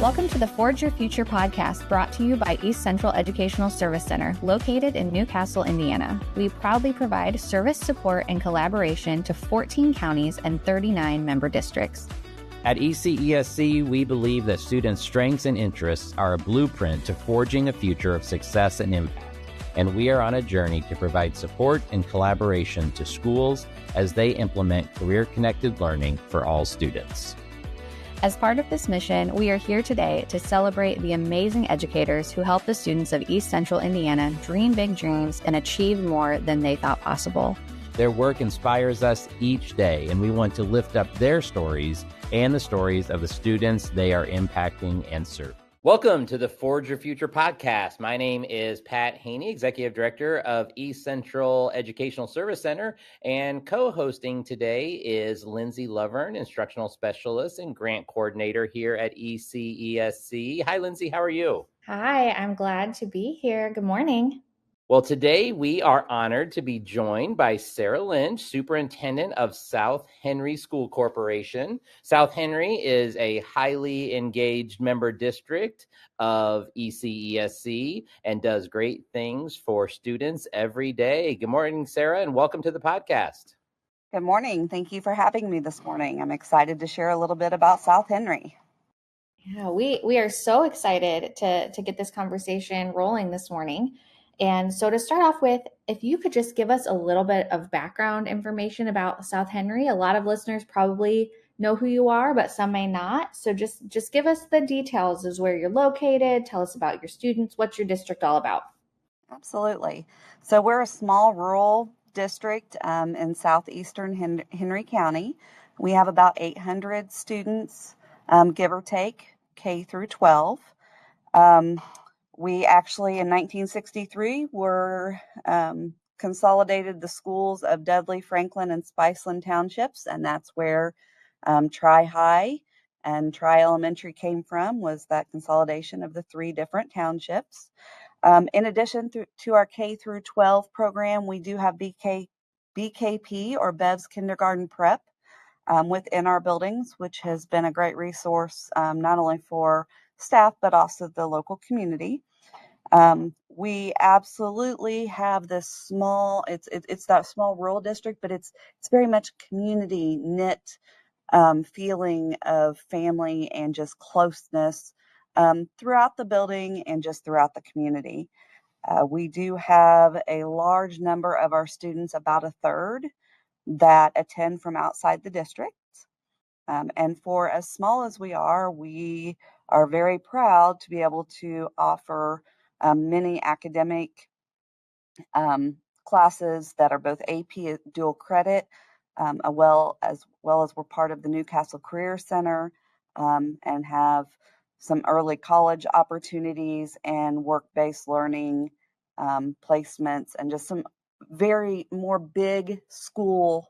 Welcome to the Forge Your Future podcast, brought to you by East Central Educational Service Center, located in Newcastle, Indiana. We proudly provide service support and collaboration to 14 counties and 39 member districts. At ECESC, we believe that students' strengths and interests are a blueprint to forging a future of success and impact, and we are on a journey to provide support and collaboration to schools as they implement career-connected learning for all students. As part of this mission, we are here today to celebrate the amazing educators who help the students of East Central Indiana dream big dreams and achieve more than they thought possible. Their work inspires us each day, and we want to lift up their stories and the stories of the students they are impacting and serving. Welcome to the Forge Your Future podcast. My name is Pat Haney, Executive Director of East Central Educational Service Center, and co-hosting today is Lindsay Lovern, Instructional Specialist and Grant Coordinator here at ECESC. Hi, Lindsay. How are you? Hi, I'm glad to be here. Good morning. Well, today we are honored to be joined by Sarah Lynch, Superintendent of South Henry School Corporation. South Henry is a highly engaged member district of ECESC and does great things for students every day. Good morning, Sarah, and welcome to the podcast. Good morning. Thank you for having me this morning. I'm excited to share a little bit about South Henry. Yeah, we are so excited to get this conversation rolling this morning. And so to start off with, if you could just give us a little bit of background information about South Henry. A lot of listeners probably know who you are, but some may not. So just give us the details as where you're located. Tell us about your students. What's your district all about? Absolutely. So we're a small rural district in southeastern Henry County. We have about 800 students, give or take, K through 12. We actually, in 1963, were consolidated the schools of Dudley, Franklin, and Spiceland townships, and that's where Tri-High and Tri-Elementary came from, was that consolidation of the three different townships. In addition to our K through 12 program, we do have BKP, or Bev's Kindergarten Prep, within our buildings, which has been a great resource, not only for staff, but also the local community. We absolutely have this small, it's that small rural district, but it's very much community knit feeling of family and just closeness throughout the building and just throughout the community. We do have a large number of our students, about a third, that attend from outside the district. And for as small as we are very proud to be able to offer many academic classes that are both AP dual credit, as well as we're part of the Newcastle Career Center, and have some early college opportunities and work-based learning placements, and just some very more big school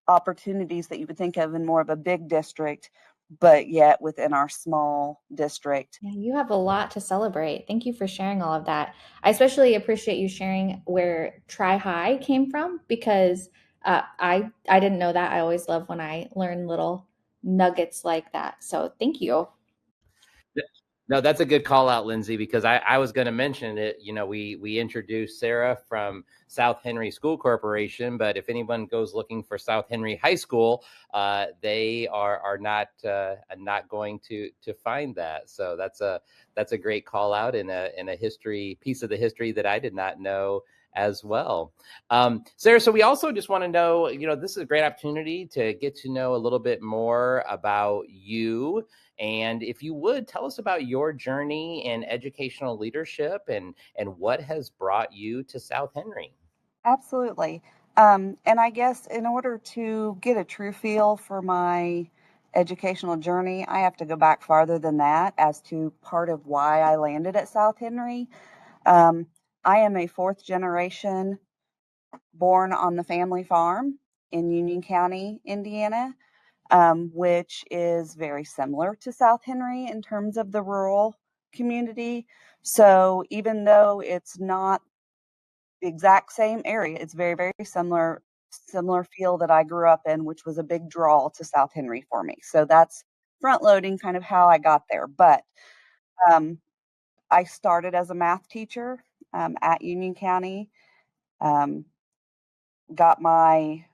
opportunities that you would think of in more of a big district, but yet within our small district. Yeah, you have a lot to celebrate. Thank you for sharing all of that. I especially appreciate you sharing where Tri-High came from, because I didn't know that. I always love when I learn little nuggets like that. So thank you. No, that's a good call out, Lindsay, because I was going to mention it. You know, we introduced Sarah from South Henry School Corporation, but if anyone goes looking for South Henry High School, they are not going to find that. So that's a great call out in a history piece of the history that I did not know as well. Sarah, so we also just want to know, this is a great opportunity to get to know a little bit more about you. And if you would, tell us about your journey in educational leadership and what has brought you to South Henry. Absolutely. And I guess in order to get a true feel for my educational journey, I have to go back farther than that as to part of why I landed at South Henry. I am a fourth generation born on the family farm in Union County, Indiana. Which is very similar to South Henry in terms of the rural community. So even though it's not the exact same area, it's very, very similar feel that I grew up in, which was a big draw to South Henry for me. So that's front loading kind of how I got there. But I started as a math teacher at Union County, got my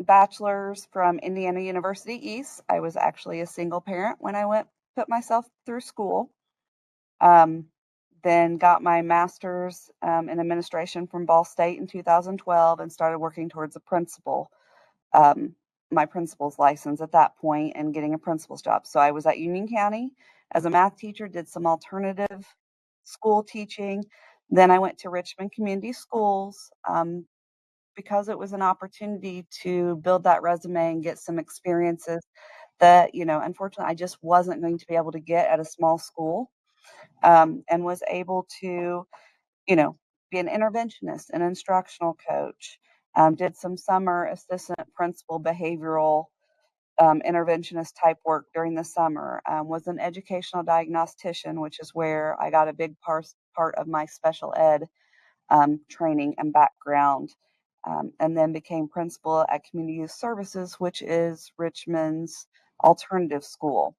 bachelor's from Indiana University East. I was actually a single parent when I put myself through school. Then got my master's in administration from Ball State in 2012 and started working towards my principal's license at that point and getting a principal's job. So I was at Union County as a math teacher, did some alternative school teaching. Then I went to Richmond Community Schools because it was an opportunity to build that resume and get some experiences that, unfortunately, I just wasn't going to be able to get at a small school, and was able to, be an interventionist, an instructional coach, did some summer assistant principal behavioral interventionist type work during the summer, was an educational diagnostician, which is where I got a big part of my special ed training and background, and then became principal at Community Youth Services, which is Richmond's alternative school.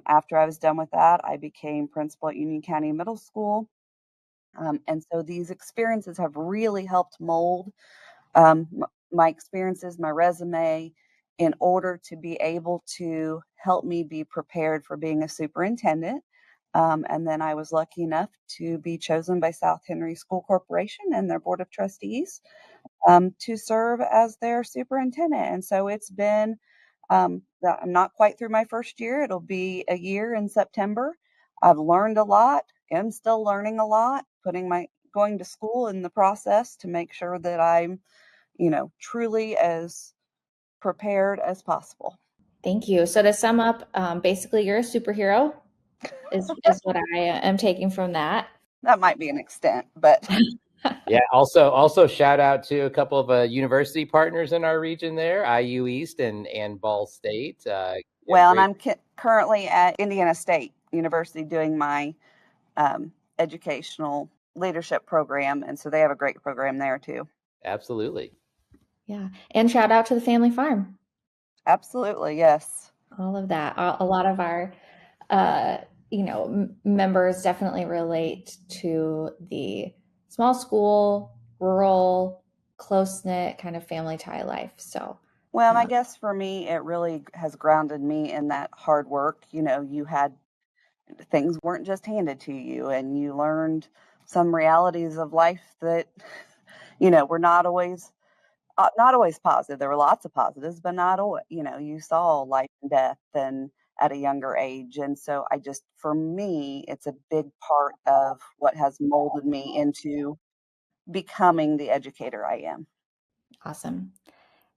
After I was done with that, I became principal at Union County Middle School. And so these experiences have really helped mold my experiences, my resume, in order to be able to help me be prepared for being a superintendent. And then I was lucky enough to be chosen by South Henry School Corporation and their Board of Trustees to serve as their superintendent. And so it's been, I'm not quite through my first year. It'll be a year in September. I've learned a lot. I'm still learning a lot, going to school in the process to make sure that I'm, truly as prepared as possible. Thank you. So to sum up, basically you're a superhero is what I am taking from that. That might be an extent, but Yeah. Also shout out to a couple of university partners in our region there, IU East and Ball State. Well, and I'm currently at Indiana State University doing my educational leadership program, and so they have a great program there too. Absolutely. Yeah. And shout out to the family farm. Absolutely, yes. All of that. A lot of our members definitely relate to the small school, rural, close-knit kind of family tie life. So, well, and I guess for me, it really has grounded me in that hard work. Things weren't just handed to you, and you learned some realities of life that, were not always positive. There were lots of positives, but not always. You saw life and death and at a younger age. And so for me, it's a big part of what has molded me into becoming the educator I am. Awesome.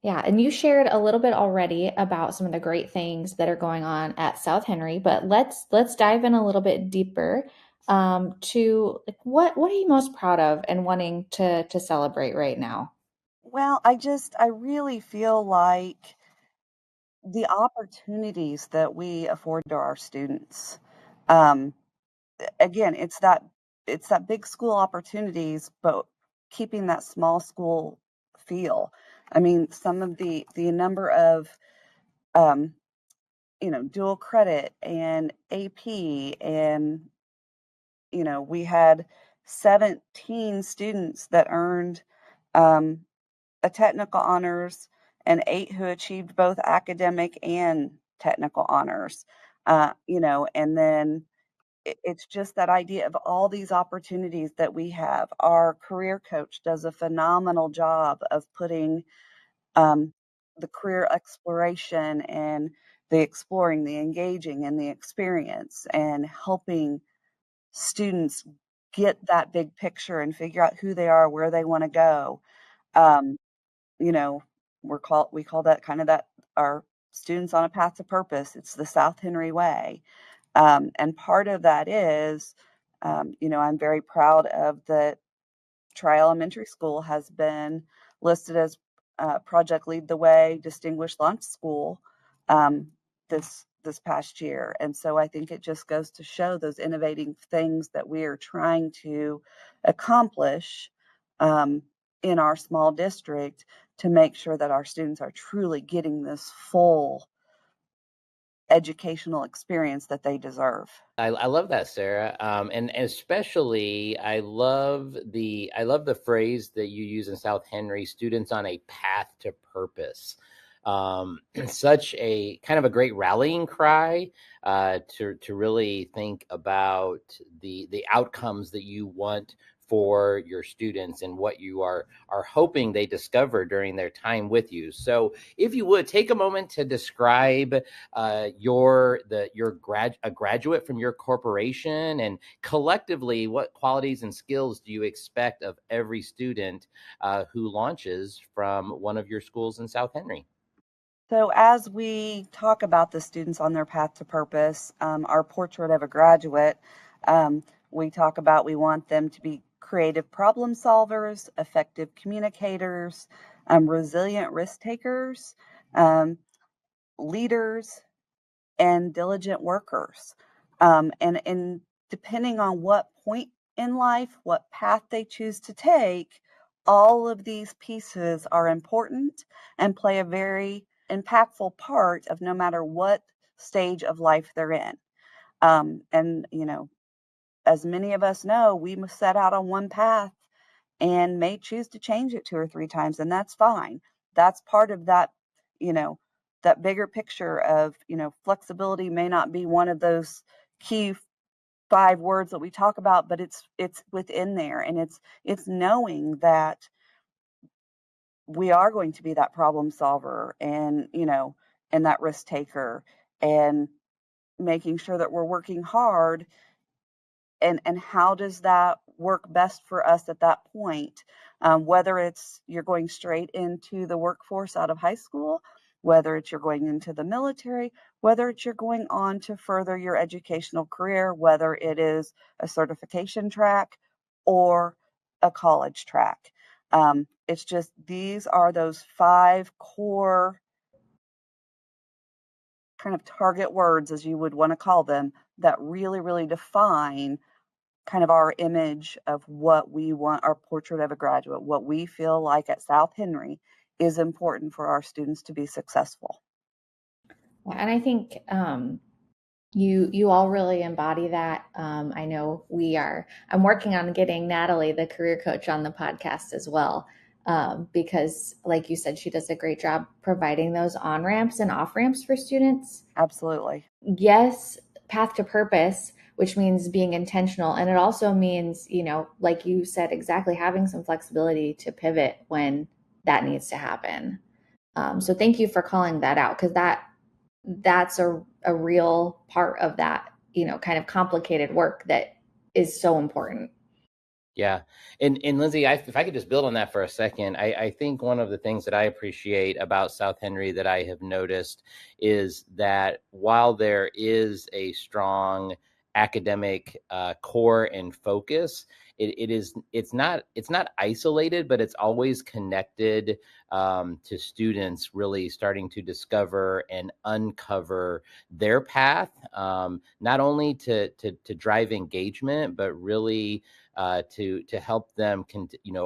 Yeah, and you shared a little bit already about some of the great things that are going on at South Henry, but let's dive in a little bit deeper to like what are you most proud of and wanting to celebrate right now? Well, I really feel like the opportunities that we afford to our students. Again, it's that big school opportunities, but keeping that small school feel. I mean, some of the number of dual credit and AP, and we had 17 students that earned a technical honors and 8 who achieved both academic and technical honors. And then it's just that idea of all these opportunities that we have. Our career coach does a phenomenal job of putting the career exploration and the exploring, the engaging, and the experience, and helping students get that big picture and figure out who they are, where they want to go. Um, we call that our students on a path to purpose. It's the South Henry way. And part of that is, I'm very proud of that Tri Elementary School has been listed as Project Lead the Way Distinguished Launch School this past year. And so I think it just goes to show those innovating things that we are trying to accomplish in our small district to make sure that our students are truly getting this full educational experience that they deserve. I love that, Sarah, and especially I love the phrase that you use in South Henry: students on a path to purpose. Such a kind of a great rallying cry to really think about the outcomes that you want for your students and what you are hoping they discover during their time with you. So, if you would take a moment to describe a graduate from your corporation, and collectively, what qualities and skills do you expect of every student who launches from one of your schools in South Henry? So as we talk about the students on their path to purpose, our portrait of a graduate, we talk about we want them to be creative problem solvers, effective communicators, resilient risk takers, leaders, and diligent workers. And depending on what point in life, what path they choose to take, all of these pieces are important and play a very impactful part of no matter what stage of life they're in. And, as many of us know, we must set out on one path and may choose to change it 2 or 3 times, and that's fine. That's part of that, you know, that bigger picture of, flexibility may not be one of those key 5 words that we talk about, but it's within there, and it's knowing that we are going to be that problem solver and, and that risk taker, and making sure that we're working hard. And how does that work best for us at that point? Whether it's you're going straight into the workforce out of high school, whether it's you're going into the military, whether it's you're going on to further your educational career, whether it is a certification track or a college track. It's just these are those 5 core kind of target words, as you would want to call them, that really, really define kind of our image of what we want, our portrait of a graduate, what we feel like at South Henry is important for our students to be successful. And I think you all really embody that. I know I'm working on getting Natalie, the career coach, on the podcast as well. Because like you said, she does a great job providing those on ramps and off ramps for students. Absolutely. Yes, path to purpose, which means being intentional. And it also means, like you said, exactly, having some flexibility to pivot when that needs to happen. So thank you for calling that out, because that's a real part of that, kind of complicated work that is so important. Yeah. And Lindsay, if I could just build on that for a second, I think one of the things that I appreciate about South Henry that I have noticed is that while there is a strong academic core and focus, it's not isolated, but it's always connected to students really starting to discover and uncover their path, not only to drive engagement, but really to help them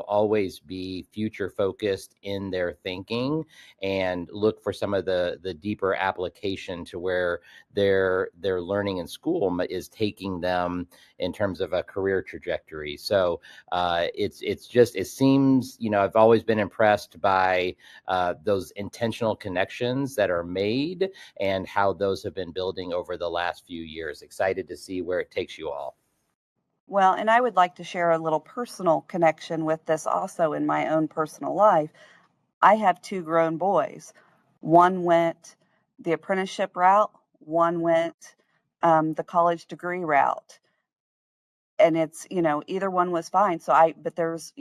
always be future focused in their thinking and look for some of the deeper application to where their learning in school is taking them in terms of a career trajectory. So it seems, I've always been impressed by those intentional connections that are made and how those have been building over the last few years. Excited to see where it takes you all. Well, and I would like to share a little personal connection with this also in my own personal life. I have 2 grown boys. One went the apprenticeship route, one went the college degree route. And it's, either one was fine. But there's,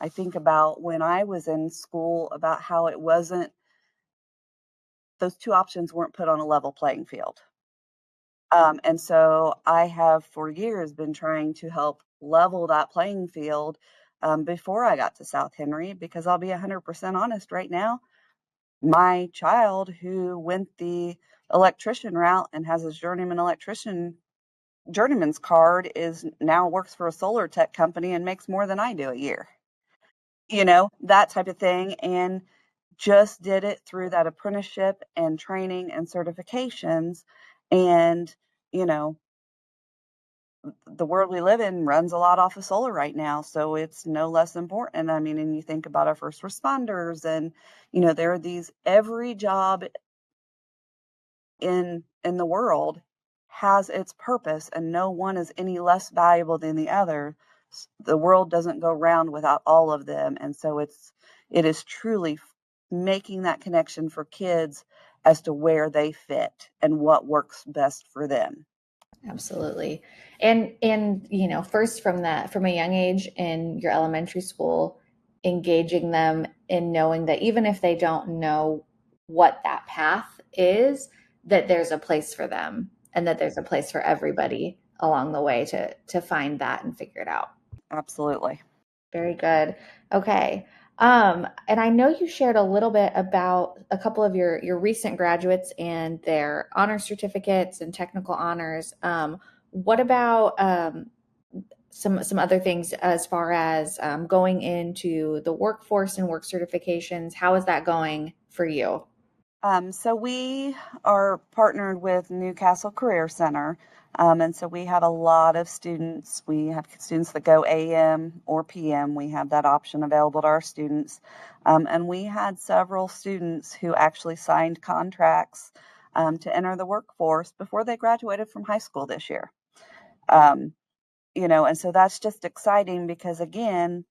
I think about when I was in school about how it wasn't, those 2 options weren't put on a level playing field. And so I have for years been trying to help level that playing field before I got to South Henry, because I'll be 100% honest right now. My child who went the electrician route and has his journeyman's card is now works for a solar tech company and makes more than I do a year. That type of thing. And just did it through that apprenticeship and training and certifications. And, you know, the world we live in runs a lot off of solar right now, so it's no less important. I mean, and you think about our first responders, and there are these, every job in the world has its purpose, and no one is any less valuable than the other. The world doesn't go round without all of them, and so it is truly making that connection for kids as to where they fit and what works best for them. Absolutely. And first from a young age in your elementary school, engaging them in knowing that even if they don't know what that path is, that there's a place for them and that there's a place for everybody along the way to find that and figure it out. Absolutely. Very good. Okay. And I know you shared a little bit about a couple of your recent graduates and their honor certificates and technical honors. What about some other things as far as going into the workforce and work certifications? How is that going for you? So we are partnered with Newcastle Career Center. And so we have a lot of students. We have students that go AM or PM. We have that option available to our students. And we had several students who actually signed contracts to enter the workforce before they graduated from high school this year. And so that's just exciting because, again,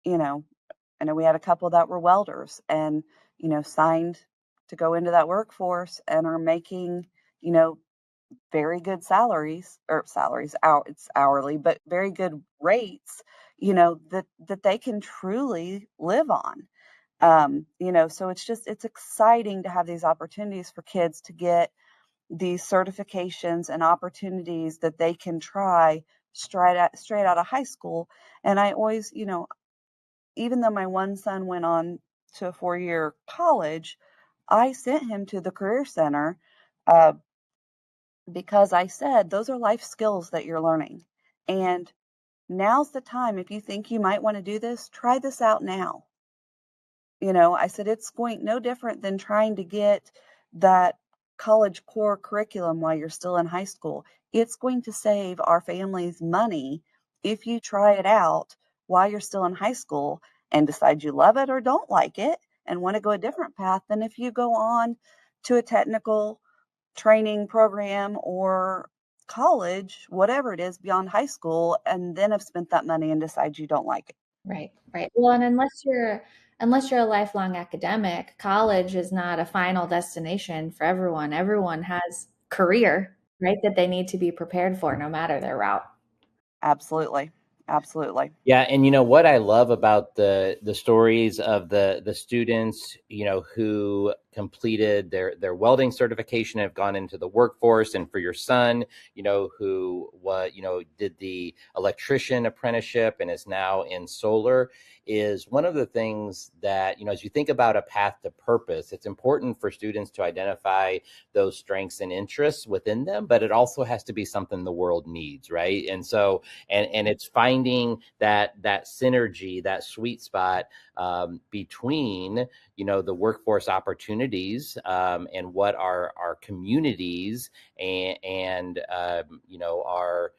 I know we had a couple that were welders and, signed to go into that workforce and are making, very good it's hourly, but very good rates, that they can truly live on. So it's exciting to have these opportunities for kids to get these certifications and opportunities that they can try straight out of high school. And I always, even though my one son went on to a 4-year college, I sent him to the Career Center uh, because I said, those are life skills that you're learning. And now's the time. If you think you might want to do this, try this out now. I said, it's going no different than trying to get that college core curriculum while you're still in high school. It's going to save our families money if you try it out while you're still in high school and decide you love it or don't like it and want to go a different path than if you go on to a technical training program or college, whatever it is beyond high school, and then have spent that money and decide you don't like it. Right, right. Well, and unless you're a lifelong academic, college is not a final destination for everyone. Everyone has career, right, that they need to be prepared for no matter their route. Absolutely. Absolutely. Yeah, and what I love about the stories of the students, who completed their welding certification and have gone into the workforce, and for your son, who did the electrician apprenticeship and is now in solar, is one of the things that, as you think about a path to purpose, it's important for students to identify those strengths and interests within them, but it also has to be something the world needs, right? And so, and it's finding that synergy, that sweet spot between, the workforce opportunities and what our communities and our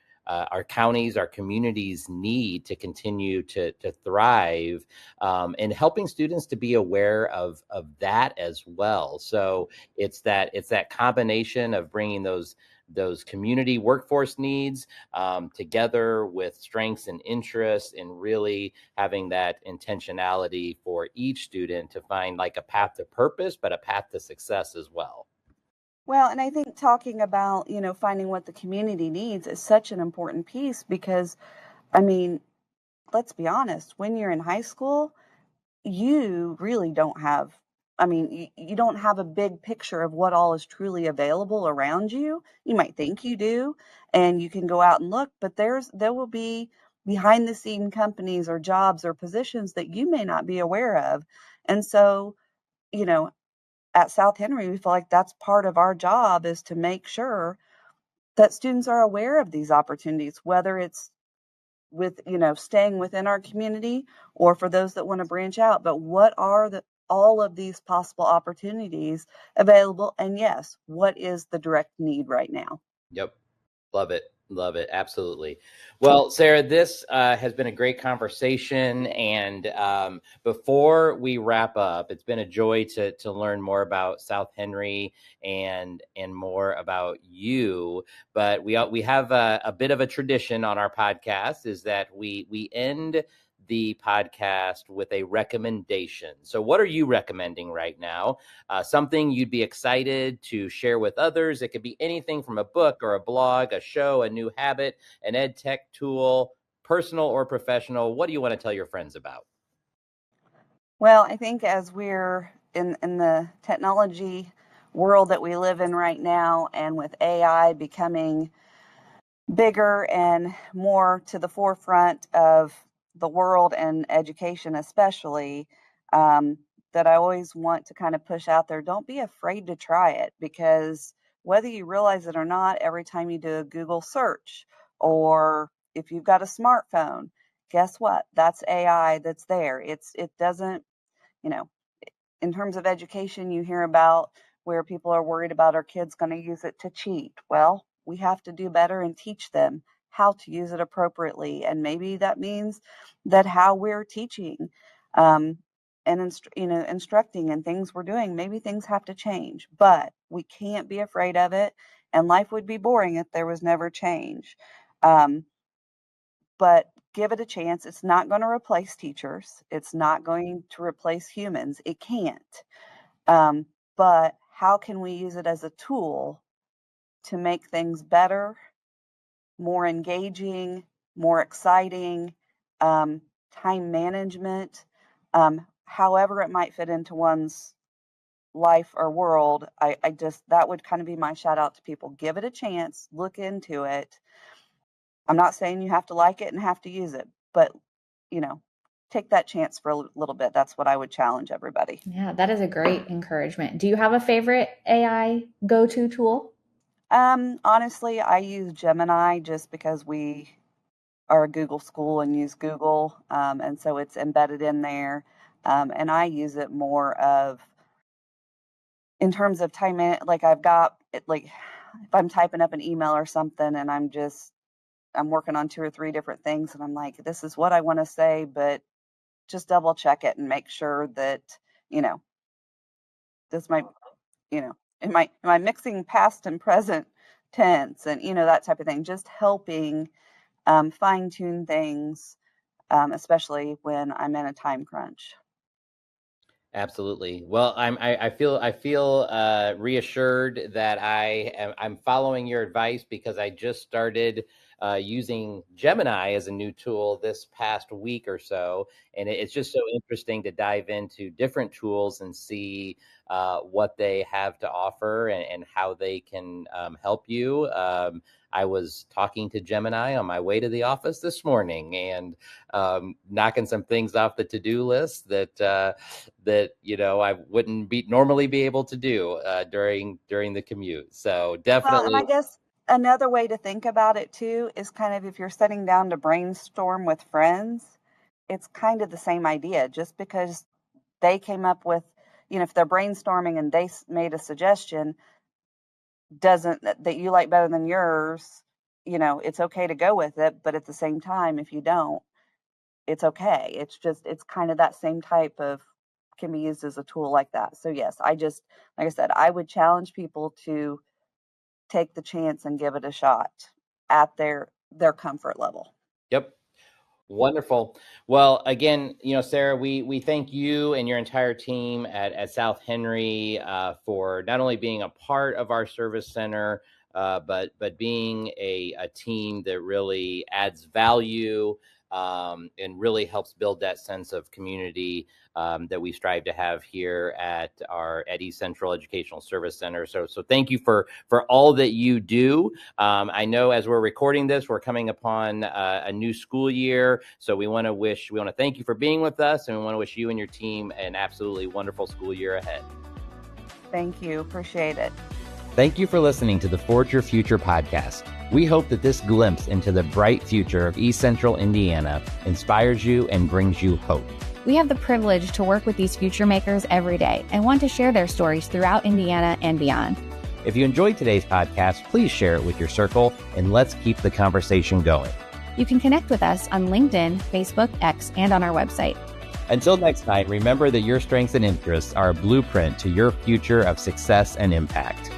counties, our communities need to continue to thrive, and helping students to be aware of that as well. So it's that combination of bringing those community workforce needs together with strengths and interests, and really having that intentionality for each student to find like a path to purpose, but a path to success as well. Well, and I think talking about, finding what the community needs is such an important piece because, I mean, let's be honest, when you're in high school, you really don't have, you don't have a big picture of what all is truly available around you. You might think you do, and you can go out and look, but there will be behind the scene companies or jobs or positions that you may not be aware of. And so, you know, at South Henry, we feel like that's part of our job, is to make sure that students are aware of these opportunities, whether it's with, staying within our community or for those that want to branch out. But what are all of these possible opportunities available. And yes, what is the direct need right now? Yep. Love it. Love it. Absolutely. Well, Sarah, this has been a great conversation. And before we wrap up, it's been a joy to learn more about South Henry and more about you. But we have a bit of a tradition on our podcast, is that we end the podcast with a recommendation. So what are you recommending right now? Something you'd be excited to share with others. It could be anything from a book or a blog, a show, a new habit, an ed tech tool, personal or professional. What do you want to tell your friends about? Well, I think as we're in the technology world that we live in right now, and with AI becoming bigger and more to the forefront of the world and education especially, that I always want to kind of push out there, don't be afraid to try it, because whether you realize it or not, every time you do a Google search, or if you've got a smartphone, guess what? That's AI that's there. It doesn't, in terms of education, you hear about where people are worried about our kids going to use it to cheat. Well, we have to do better and teach them how to use it appropriately. And maybe that means that how we're teaching and instructing and things we're doing, maybe things have to change, but we can't be afraid of it. And life would be boring if there was never change. But give it a chance. It's not going to replace teachers. It's not going to replace humans. It can't. But how can we use it as a tool to make things better, more engaging, more exciting, time management, however it might fit into one's life or world? That would kind of be my shout out to people. Give it a chance, look into it. I'm not saying you have to like it and have to use it, but, take that chance for a little bit. That's what I would challenge everybody. Yeah, that is a great encouragement. Do you have a favorite AI go-to tool? Honestly, I use Gemini just because we are a Google school and use Google. And so it's embedded in there. And I use it more of, in terms of time, like I've got it, like if I'm typing up an email or something and I'm working on 2 or 3 different things and I'm like, this is what I want to say, but just double check it and make sure that, this might, am I mixing past and present tense and, that type of thing, just helping fine tune things, especially when I'm in a time crunch. Absolutely. Well, I feel reassured that I'm following your advice, because I just started using Gemini as a new tool this past week or so, and it's just so interesting to dive into different tools and see what they have to offer and how they can help you. I was talking to Gemini on my way to the office this morning and knocking some things off the to-do list that I wouldn't normally be able to do during the commute. So definitely. Well, and I guess another way to think about it too is kind of, if you're sitting down to brainstorm with friends, it's kind of the same idea. Just because they came up with, if they're brainstorming and they made a suggestion that you like better than yours, it's okay to go with it. But at the same time, if you don't, it's okay. It's kind of that same type of, can be used as a tool like that. So yes, like I said, I would challenge people to take the chance and give it a shot at their comfort level. Yep. Wonderful. Well, again, Sarah, we thank you and your entire team at South Henry for not only being a part of our service center, but being a team that really adds value and really helps build that sense of community that we strive to have here at East Central Educational Service Center. So thank you for all that you do. I know as we're recording this, we're coming upon a new school year. So we want to thank you for being with us, and we want to wish you and your team an absolutely wonderful school year ahead. Thank you. Appreciate it. Thank you for listening to the Forge Your Future podcast. We hope that this glimpse into the bright future of East Central Indiana inspires you and brings you hope. We have the privilege to work with these future makers every day and want to share their stories throughout Indiana and beyond. If you enjoyed today's podcast, please share it with your circle and let's keep the conversation going. You can connect with us on LinkedIn, Facebook, X, and on our website. Until next time, remember that your strengths and interests are a blueprint to your future of success and impact.